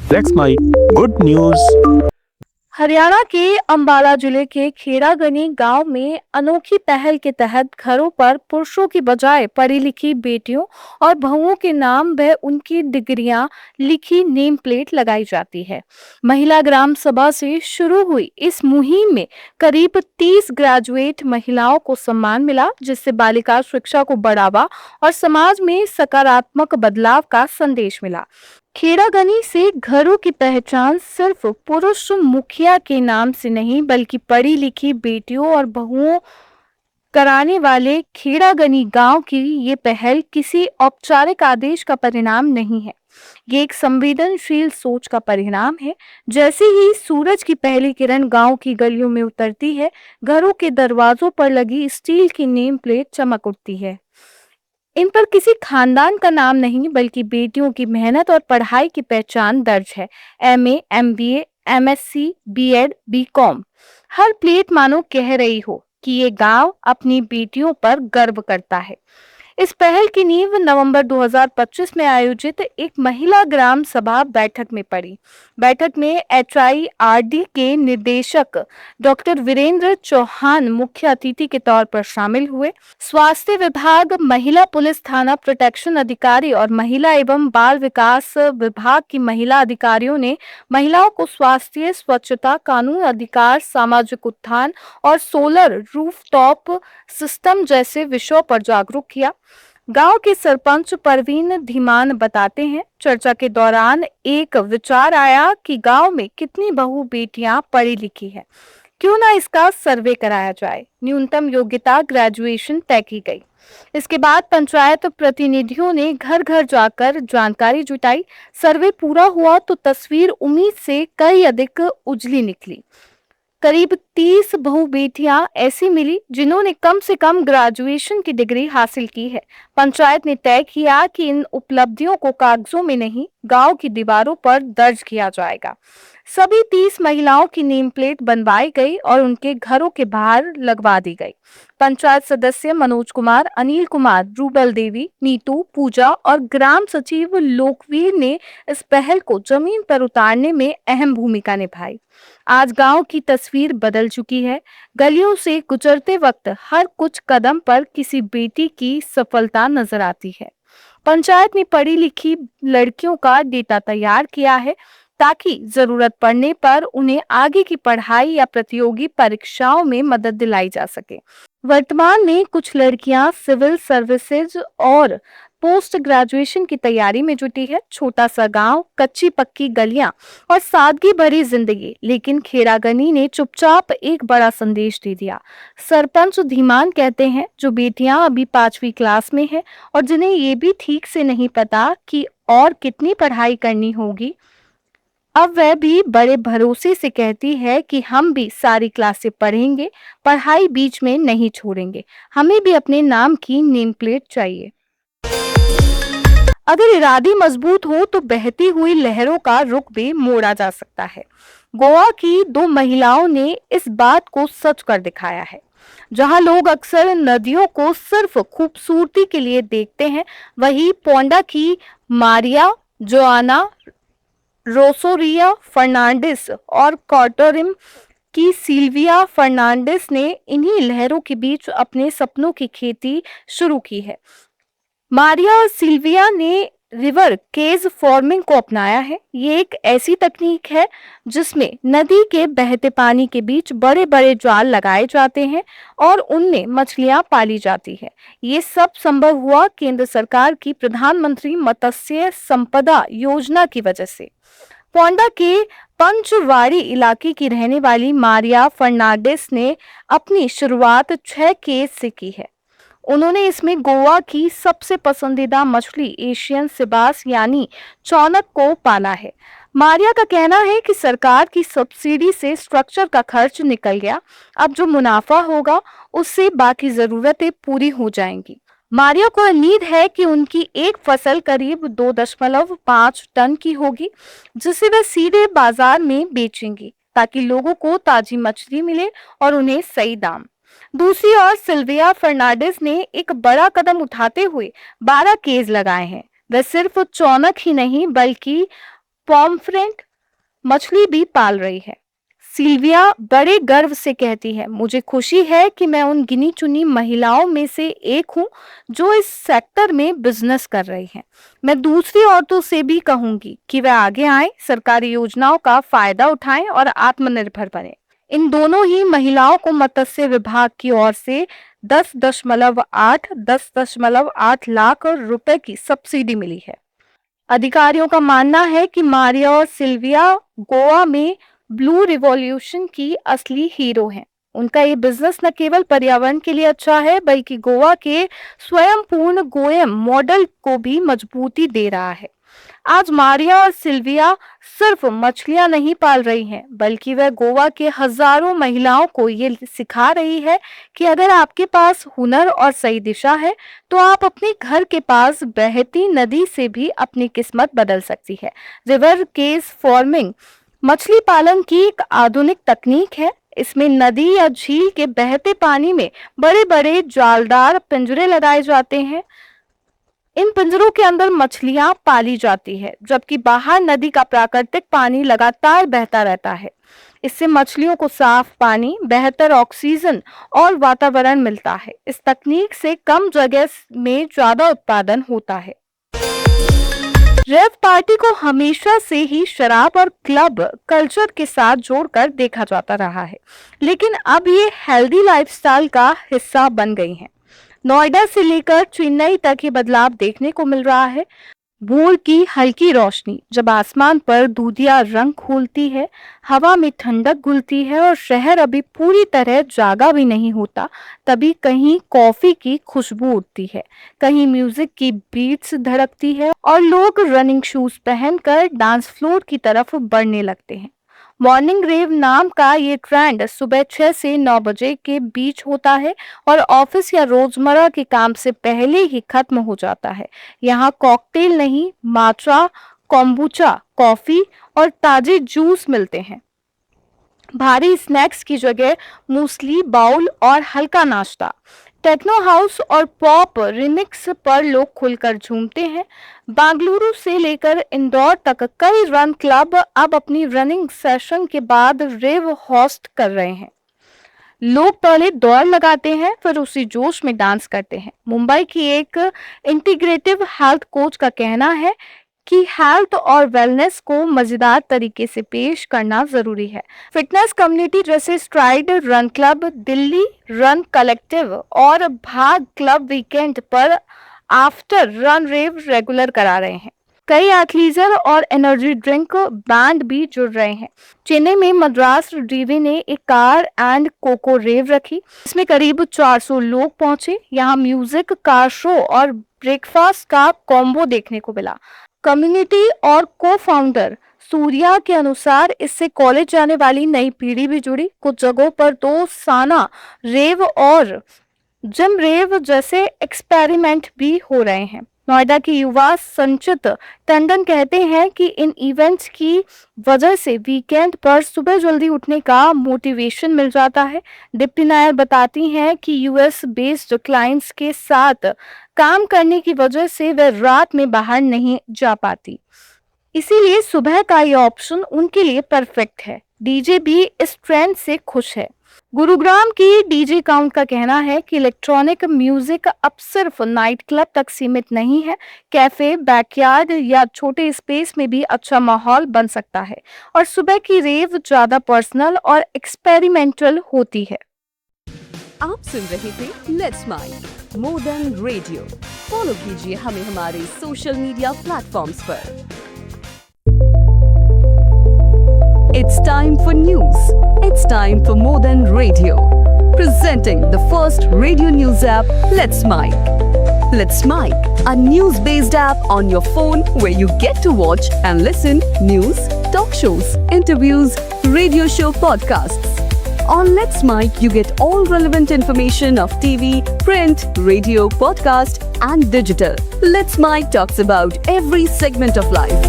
That's my good news. Haryana के अंबाला जिले के खेड़ागनी गांव में अनोखी पहल के तहत घरों पर पुरुषों की बजाय पढ़ी लिखी बेटियों और बहुओं के नाम व उनकी डिग्रियां लिखी नेम प्लेट लगाई जाती है। महिला ग्राम सभा से शुरू हुई इस मुहिम में करीब 30 ग्रेजुएट महिलाओं को सम्मान मिला, जिससे बालिका शिक्षा को बढ़ावा और समाज में सकारात्मक बदलाव का संदेश मिला। खेड़ागनी से घरों की पहचान सिर्फ पुरुष मुखिया के नाम से नहीं बल्कि पढ़ी लिखी बेटियों और बहुओं कराने वाले खेड़ागनी गांव की ये पहल किसी औपचारिक आदेश का परिणाम नहीं है। ये एक संवेदनशील सोच का परिणाम है। जैसे ही सूरज की पहली किरण गांव की गलियों में उतरती है, घरों के दरवाजों पर लगी स्टील की नेम प्लेट चमक उठती है। इन पर किसी खानदान का नाम नहीं बल्कि बेटियों की मेहनत और पढ़ाई की पहचान दर्ज है। MA, MBA, MSc, BEd, BCom. हर प्लेट मानो कह रही हो कि ये गांव अपनी बेटियों पर गर्व करता है। इस पहल की नींव नवंबर 2025 में आयोजित एक महिला ग्राम सभा बैठक में पड़ी। बैठक में एचआईआरडी के निदेशक डॉक्टर वीरेंद्र चौहान मुख्य अतिथि के तौर पर शामिल हुए। स्वास्थ्य विभाग, महिला पुलिस थाना प्रोटेक्शन अधिकारी और महिला एवं बाल विकास विभाग की महिला अधिकारियों ने महिलाओं को स्वास्थ्य, स्वच्छता, कानून अधिकार, सामाजिक उत्थान और सोलर रूफटॉप सिस्टम जैसे विषयों पर जागरूक किया। गांव के सरपंच परवीन धीमान बताते हैं, चर्चा के दौरान एक विचार आया कि गांव में कितनी बहु बेटियां पढ़ी लिखी है, क्यों ना इसका सर्वे कराया जाए। न्यूनतम योग्यता ग्रेजुएशन तय की गई। इसके बाद पंचायत प्रतिनिधियों ने घर घर जाकर जानकारी जुटाई। सर्वे पूरा हुआ तो तस्वीर उम्मीद से कई अधिक उजली निकली। करीब 30 बहु बेटियां ऐसी मिली जिन्होंने कम से कम ग्रेजुएशन की डिग्री हासिल की है। पंचायत ने तय किया कि इन उपलब्धियों को कागजों में नहीं, गांव की दीवारों पर दर्ज किया जाएगा। सभी 30 महिलाओं की नेम प्लेट बनवाई गई और उनके घरों के बाहर लगवा दी गई। पंचायत सदस्य मनोज कुमार, अनिल कुमार, रूबल देवी, नीतू, पूजा और ग्राम सचिव लोकवीर ने इस पहल को जमीन पर उतारने में अहम भूमिका निभाई। आज गांव की तस्वीर बदल चुकी है। गलियों से गुजरते वक्त हर कुछ कदम पर किसी बेटी की सफलता नजर आती है। पंचायत ने पढ़ी लिखी लड़कियों का डेटा तैयार किया है ताकि जरूरत पड़ने पर उन्हें आगे की पढ़ाई या प्रतियोगी परीक्षाओं में मदद दिलाई जा सके। वर्तमान में कुछ लड़कियां सिविल सर्विसेज और पोस्ट ग्रेजुएशन की तैयारी में जुटी है। छोटा सा गांव, कच्ची पक्की गलियां और सादगी भरी जिंदगी, लेकिन खेड़ागनी ने चुपचाप एक बड़ा संदेश दे दिया। सरपंच धीमान कहते हैं, जो बेटियां अभी 5वीं क्लास में हैं और जिन्हें ये भी ठीक से नहीं पता कि और कितनी पढ़ाई करनी होगी, अब वह भी बड़े भरोसे से कहती है कि हम भी सारी क्लासें पढ़ेंगे, पढ़ाई बीच में नहीं छोड़ेंगे। हमें भी अपने नाम की नेम प्लेट चाहिए। अगर इरादे मजबूत हो तो बहती हुई लहरों का रुख भी मोड़ा जा सकता है। गोवा की 2 महिलाओं ने इस बात को सच कर दिखाया है। जहां लोग अक्सर नदियों को सिर्फ खूबसूरती के लिए देखते हैं, वहीं पोंडा की मारिया जोआना रोसोरिया फर्नांडिस और कॉटोरिम की सिल्विया फर्नांडिस ने इन्हीं लहरों के बीच अपने सपनों की खेती शुरू की है। मारिया और सिल्विया ने रिवर केज फार्मिंग को अपनाया है। ये एक ऐसी तकनीक है जिसमें नदी के बहते पानी के बीच बड़े बड़े जाल लगाए जाते हैं और उनमें मछलियां पाली जाती है। ये सब संभव हुआ केंद्र सरकार की प्रधानमंत्री मत्स्य संपदा योजना की वजह से। पोंडा के पंचवाड़ी इलाके की रहने वाली मारिया फर्नांडिस ने अपनी शुरुआत 6 केज से की है। उन्होंने इसमें गोवा की सबसे पसंदीदा मछली एशियन सिबास यानी चौनक को पाला है। मारिया का कहना है कि सरकार की सब्सिडी से स्ट्रक्चर का खर्च निकल गया। अब जो मुनाफा होगा उससे बाकी जरूरतें पूरी हो जाएंगी। मारिया को उम्मीद है कि उनकी एक फसल करीब 2.5 टन की होगी, जिसे वे सीधे बाजार में बेचेंगी ताकि लोगों को ताजी मछली मिले और उन्हें सही दाम। दूसरी ओर सिल्विया फर्नांडिस ने एक बड़ा कदम उठाते हुए 12 केज लगाए हैं। वे सिर्फ चौनक ही नहीं बल्कि पॉम्फ्रेट मछली भी पाल रही है। सिल्विया बड़े गर्व से कहती है, मुझे खुशी है कि मैं उन गिनी चुनी महिलाओं में से एक हूं जो इस सेक्टर में बिजनेस कर रही हैं। मैं दूसरी औरतों से भी कहूंगी कि वे आगे आएं, सरकारी योजनाओं का फायदा उठाएं और आत्मनिर्भर बने। इन दोनों ही महिलाओं को मत्स्य विभाग की ओर से 10.8 लाख रुपए की सब्सिडी मिली है। अधिकारियों का मानना है कि मारिया और सिल्विया गोवा में ब्लू रिवॉल्यूशन की असली हीरो हैं। उनका ये बिजनेस न केवल पर्यावरण के लिए अच्छा है, बल्कि गोवा के स्वयं पूर्ण गोयम मॉडल को भी मजबूती दे रहा है। आज मारिया और सिल्विया सिर्फ मछलियां नहीं पाल रही हैं, बल्कि वह गोवा के हजारों महिलाओं को ये सिखा रही है कि अगर आपके पास हुनर और सही दिशा है, तो आप अपने घर के पास बहती नदी से भी अपनी किस्मत बदल सकती है। रिवर केस फार्मिंग मछली पालन की एक आधुनिक तकनीक है। इसमें नदी या झील के बहते पानी में बड़े बड़े जालदार पिंजरे लगाए जाते हैं। इन पिंजरों के अंदर मछलियां पाली जाती है, जबकि बाहर नदी का प्राकृतिक पानी लगातार बहता रहता है। इससे मछलियों को साफ पानी, बेहतर ऑक्सीजन और वातावरण मिलता है। इस तकनीक से कम जगह में ज्यादा उत्पादन होता है। रेव पार्टी को हमेशा से ही शराब और क्लब कल्चर के साथ जोड़कर देखा जाता रहा है, लेकिन अब ये हेल्दी लाइफस्टाइल का हिस्सा बन गई हैं। नोएडा से लेकर चेन्नई तक ये बदलाव देखने को मिल रहा है। भोर की हल्की रोशनी जब आसमान पर दूधिया रंग खोलती है, हवा में ठंडक घुलती है और शहर अभी पूरी तरह जागा भी नहीं होता, तभी कहीं कॉफी की खुशबू उठती है, कहीं म्यूजिक की बीट्स धड़कती है और लोग रनिंग शूज पहनकर डांस फ्लोर की तरफ बढ़ने लगते हैं। मॉर्निंग रेव नाम का ये ट्रेंड सुबह 6 से 9 बजे के बीच होता है और ऑफिस या रोजमर्रा के काम से पहले ही खत्म हो जाता है। यहाँ कॉकटेल नहीं, मात्रा, कॉम्बुचा, कॉफी और ताजे जूस मिलते हैं। भारी स्नैक्स की जगह मूसली, बाउल और हल्का नाश्ता। टेक्नो हाउस और पॉप रिमिक्स पर लोग खुलकर झूमते हैं। बेंगलुरु से लेकर इंदौर तक कई रन क्लब अब अपनी रनिंग सेशन के बाद रेव होस्ट कर रहे हैं। लोग पहले दौड़ लगाते हैं, फिर उसी जोश में डांस करते हैं। मुंबई की एक इंटीग्रेटिव हेल्थ कोच का कहना है कि हेल्थ और वेलनेस को मजेदार तरीके से पेश करना जरूरी है। फिटनेस कम्युनिटी जैसे STRIDE run club, Delhi run collective और भाग क्लब वीकेंड पर आफ्टर रन रेव रेगुलर करा रहे हैं। कई एथलीजर और एनर्जी ड्रिंक बैंड भी जुड़ रहे हैं। चेन्नई में मद्रास डीवी ने एक कार एंड कोको रेव रखी। इसमें करीब 400 लोग पहुंचे। यहाँ म्यूजिक, कार शो और ब्रेकफास्ट का कॉम्बो देखने को मिला। कम्युनिटी और को-फाउंडर सूर्या के अनुसार इससे कॉलेज जाने वाली नई पीढ़ी भी जुड़ी। कुछ जगहों पर तो साना रेव और जिम रेव जैसे एक्सपेरिमेंट भी हो रहे हैं। नोएडा के युवा संचित टंडन कहते हैं कि इन इवेंट्स की वजह से वीकेंड पर सुबह जल्दी उठने का मोटिवेशन मिल जाता है। डिप्टी नायर बताती हैं कि यूएस बेस्ड क्लाइंट्स के साथ काम करने की वजह से वे रात में बाहर नहीं जा पाती, इसीलिए सुबह का ये ऑप्शन उनके लिए परफेक्ट है। डीजे भी इस ट्रेंड से खुश है। गुरुग्राम की डीजे काउंट का कहना है कि इलेक्ट्रॉनिक म्यूजिक अब सिर्फ नाइट क्लब तक सीमित नहीं है। कैफे, बैकयार्ड या छोटे स्पेस में भी अच्छा माहौल बन सकता है और सुबह की रेव ज्यादा पर्सनल और एक्सपेरिमेंटल होती है। आप सुन रहे थे let's mind more than radio. Follow कीजिए हमें हमारे सोशल मीडिया प्लेटफॉर्म्स पर। It's time for news. It's time for More Than Radio. Presenting the first radio news app, Let's Mic. Let's Mic, a news-based app on your phone where you get to watch and listen news, talk shows, interviews, radio show podcasts. On Let's Mic, you get all relevant information of TV, print, radio, podcast, and digital. Let's Mic talks about every segment of life.